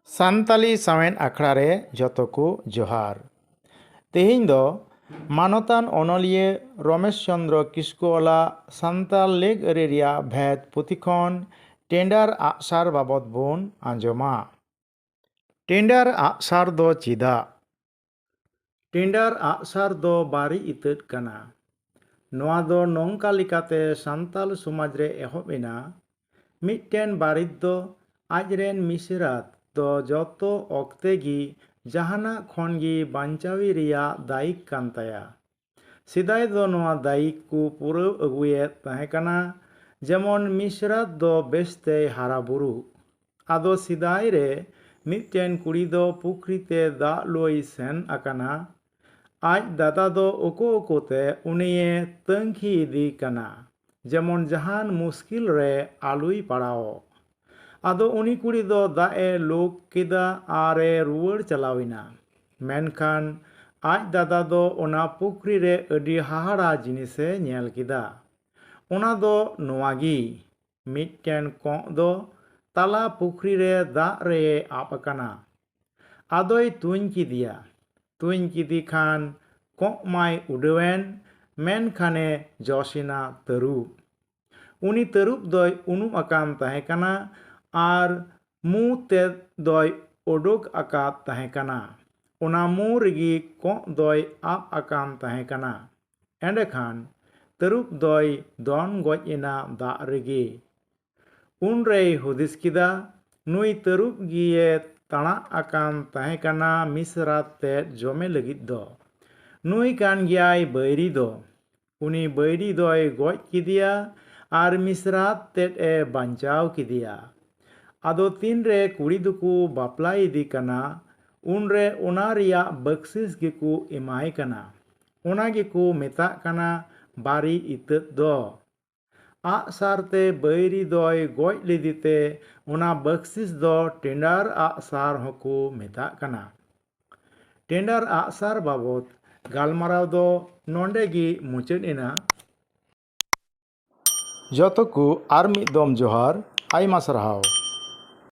ᱥᱟᱱᱛᱟᱞᱤ ᱥᱟᱣᱦᱮᱫ ᱟᱠᱷᱲᱟ ᱨᱮ ᱡᱚᱛᱚ ᱠᱚ ᱡᱚᱦᱟᱨ। ᱛᱮᱦᱮᱧ ᱫᱚ ᱢᱟᱱᱚᱛᱟᱱ ᱚᱱᱚᱞᱤᱭᱟᱹ ᱨᱚᱢᱮᱥ ᱪᱚᱱᱫᱨᱚ ᱠᱤᱥᱠᱩ ᱚᱞᱟᱜ ᱥᱟᱱᱛᱟᱞ ᱞᱮᱜ ᱟᱹᱨᱤ ᱨᱮᱭᱟᱜ ᱵᱷᱮᱫ ᱯᱩᱛᱷᱤ ᱠᱷᱚᱱ ᱴᱮᱸᱰᱟᱨ ᱟᱜᱼᱥᱟᱨ ᱵᱟᱵᱚᱫ ᱵᱚᱱ ᱟᱸᱡᱚᱢᱟ। ᱴᱮᱸᱰᱟᱨ ᱟᱜᱼᱥᱟᱨ ᱫᱚ ᱪᱮᱫᱟᱜ? ᱴᱮᱸᱰᱟᱨ ᱟᱜᱼᱥᱟर ᱫᱚ ᱵᱟᱹᱲᱤᱡ ᱤᱛᱟᱹᱫ ᱠᱟᱱᱟ। ᱱᱚᱣᱟ ᱫᱚ ᱱᱚᱝᱠᱟ ᱞᱮᱠᱟᱛᱮ ᱥᱟᱱᱛᱟᱞ ᱥᱚᱢᱟᱡᱽ ᱨᱮ ᱮᱦᱚᱵ ᱮᱱᱟ। ᱢᱤᱫᱴᱮᱱ ᱵᱟᱹᱲᱤᱡ ᱫᱚ ᱟᱡᱨᱮᱱ ᱢᱤᱥᱨᱟᱛ ᱫᱚ ᱡᱚᱛᱚ ᱚᱠᱛᱮ ᱜᱮ ᱡᱟᱦᱟᱱᱟᱜ ᱠᱷᱚᱱ ᱜᱮ ᱵᱟᱧᱪᱟᱣᱤ ᱨᱮᱭᱟᱜ ᱫᱟᱭᱤᱠ ᱠᱟᱱ ᱛᱟᱭᱟ। ᱥᱮᱫᱟᱭ ᱫᱚ ᱱᱚᱣᱟ ᱫᱟᱭᱤᱠ ᱠᱚ ᱯᱩᱨᱟᱹᱣ ᱟᱹगᱩᱭᱮᱫ ᱛᱟᱦᱮᱸ ᱠᱟᱱᱟ। ᱡᱮᱢᱚᱱ ᱢᱤᱥᱨᱟᱛ ᱫᱚ ᱵᱮᱥᱛᱮᱭ ᱦᱟᱨᱟ ᱵᱩᱨᱩᱜ। ᱟᱫᱚ ᱥᱮᱫᱟᱭ ᱨᱮ ᱢᱤᱫᱴᱮᱱ ᱠᱩᱲᱤ ᱫᱚ ᱯᱩᱠᱷᱨᱤ te ᱫᱟᱜ ᱞᱩᱭ ᱥᱮᱱ ᱟᱠᱟᱱᱟ। ᱟᱡ ᱫᱟᱫᱟ ᱫᱚ ᱩᱠᱩ ᱩᱠᱩᱛᱮ ᱩᱱᱤᱭᱮ ᱛᱟᱺᱜᱤ ᱤᱫᱤ ᱠᱟᱱᱟ ᱡᱮᱢᱚᱱ ᱡᱟᱦᱟᱱ ᱢᱩᱥᱠᱤᱞ ᱨᱮ ᱟᱞᱚᱭ ᱯᱟᱲᱟᱣᱚᱜ। ᱟᱫᱚ ᱩᱱᱤ ᱠᱩᱲᱤ ᱫᱚ ᱫᱟᱜ ᱮ ᱞᱩᱜ ᱠᱮᱫᱟ ᱟᱨ ᱮ ᱨᱩᱣᱟᱹᱲ ᱪᱟᱞᱟᱣᱮᱱᱟ। ᱢᱮᱱᱠᱷᱟᱱ ᱟᱡ ᱫᱟᱫᱟ ᱫᱚ ᱚᱱᱟ ᱯᱩᱠᱷᱨᱤ ᱨᱮ ᱟᱹᱰᱤ ᱦᱟᱦᱟᱲᱟ ᱡᱤᱱᱤᱥᱮ ᱧᱮᱞ ᱠᱮᱫᱟ। ᱚᱱᱟ ᱫᱚ ᱱᱚᱣᱟ ᱜᱮ, ᱢᱤᱫᱴᱮᱱ ᱠᱚᱸᱜ ᱫᱚ ᱛᱟᱞᱟ ᱯᱩᱠᱷᱨᱤ ᱨᱮ ᱫᱟᱜ ᱨᱮᱭ ᱟᱵ ᱟᱠᱟᱱᱟ। ᱟᱫᱚᱭ ᱛᱩᱧ ᱠᱮᱫᱮᱭᱟ। ᱛᱩᱧ ᱠᱮᱫᱮ ᱠᱷᱟᱱ ᱠᱚᱸᱜ ᱢᱟᱭ ᱩᱰᱟᱹᱣᱮᱱ, ᱢᱮᱱᱠᱷᱟᱱᱮ ᱡᱚᱥᱮᱱᱟ ᱛᱟᱹᱨᱩᱵᱽ। ᱩᱱᱤ ᱛᱟᱹᱨᱩᱵᱽ ᱫᱚᱭ ᱩᱱᱩᱢ ᱟᱠᱟᱱ ᱛᱟᱦᱮᱸ ᱠᱟᱱᱟ ᱟᱨ ᱢᱩ ᱛᱮᱫ ᱫᱚᱭ ᱚᱰᱳᱠ ᱟᱠᱟᱫ ᱛᱟᱦᱮᱸ ᱠᱟᱱᱟ। ᱚᱱᱟ ᱢᱩ ᱨᱮᱜᱮ ᱠᱚᱸᱜ ᱫᱚᱭ ᱟᱵ ᱟᱠᱟᱱ ᱛᱟᱦᱮᱸ ᱠᱟᱱᱟ। ᱮᱸᱰᱮᱠᱷᱟᱱ ᱛᱟᱹᱨᱩᱵᱽ ᱫᱚᱭ ᱫᱚᱱ ᱜᱚᱡ ᱮᱱᱟ ᱫᱟᱜ ᱨᱮᱜᱮ। ᱩᱱᱨᱮᱭ ᱦᱩᱫᱤᱥ ᱠᱮᱫᱟ, ᱱᱩᱭ ᱛᱟᱹᱨᱩᱵᱽ ᱜᱮᱭ ᱛᱟᱬᱟᱜ ᱟᱠᱟᱱ ᱛᱟᱦᱮᱸ ᱠᱟᱱᱟ ᱢᱤᱥᱨᱟᱛ ᱛᱮᱫ ᱡᱚᱢᱮ ᱞᱟᱹᱜᱤᱫ ᱫᱚ। ᱱᱩᱭ ᱠᱟᱱ ᱜᱮᱭᱟᱭ ᱵᱟᱹᱭᱨᱤ ᱫᱚ। ᱩᱱᱤ ᱵᱟᱹᱭᱨᱤ ᱫᱚᱭ ᱜᱚᱡ ᱠᱮᱫᱮᱭᱟ ᱟᱨ ᱢᱤᱥᱨᱟᱛ ᱛᱮᱫ ᱮ ᱵᱟᱧᱪᱟᱣ ᱠᱮᱫᱮᱭᱟ। ᱟᱫᱚ ᱛᱤᱱᱨᱮ ᱠᱩᱲᱤ ᱫᱚᱠᱚ ᱵᱟᱯᱞᱟ ᱤᱫᱤ ᱠᱟᱱᱟ, ᱩᱱᱨᱮ ᱚᱱᱟ ᱨᱮᱭᱟᱜ ᱵᱚᱠᱥᱤᱥ ᱜᱮᱠᱚ ᱮᱢᱟᱭ ᱠᱟᱱᱟ। ᱚᱱᱟ ᱜᱮᱠᱚ ᱢᱮᱛᱟᱜ ᱠᱟᱱᱟ ᱵᱟᱹᱲᱤᱡ ᱤᱛᱟᱹᱫ ᱫᱚ। ᱟᱜᱼᱥᱟᱨ ᱛᱮ ᱵᱟᱹᱭᱨᱤ ᱫᱚᱭ ᱜᱚᱡ ᱞᱮᱫᱮᱛᱮ ᱚᱱᱟ ᱵᱚᱠᱥᱤᱥ ᱫᱚ ᱴᱮᱸᱰᱟᱨ ᱟᱜᱼᱥᱟᱨ ᱦᱚᱸᱠᱚ ᱢᱮᱛᱟᱜ ᱠᱟᱱᱟ। ᱴᱮᱸᱰᱟᱨ ᱟᱜᱼᱥᱟᱨ ᱵᱟᱵᱚᱫ ᱜᱟᱞᱢᱟᱨᱟᱣ ᱫᱚ ᱱᱚᱰᱮ ᱜᱮ ᱢᱩᱪᱟᱹᱫ ᱮᱱᱟ। ᱡᱚᱛᱚ ᱠᱚ ᱟᱨ ᱢᱤᱫ ᱫᱚᱢ ᱡᱚᱦᱟᱨ, ᱟᱭᱢᱟ ᱥᱟᱨᱦᱟᱣ।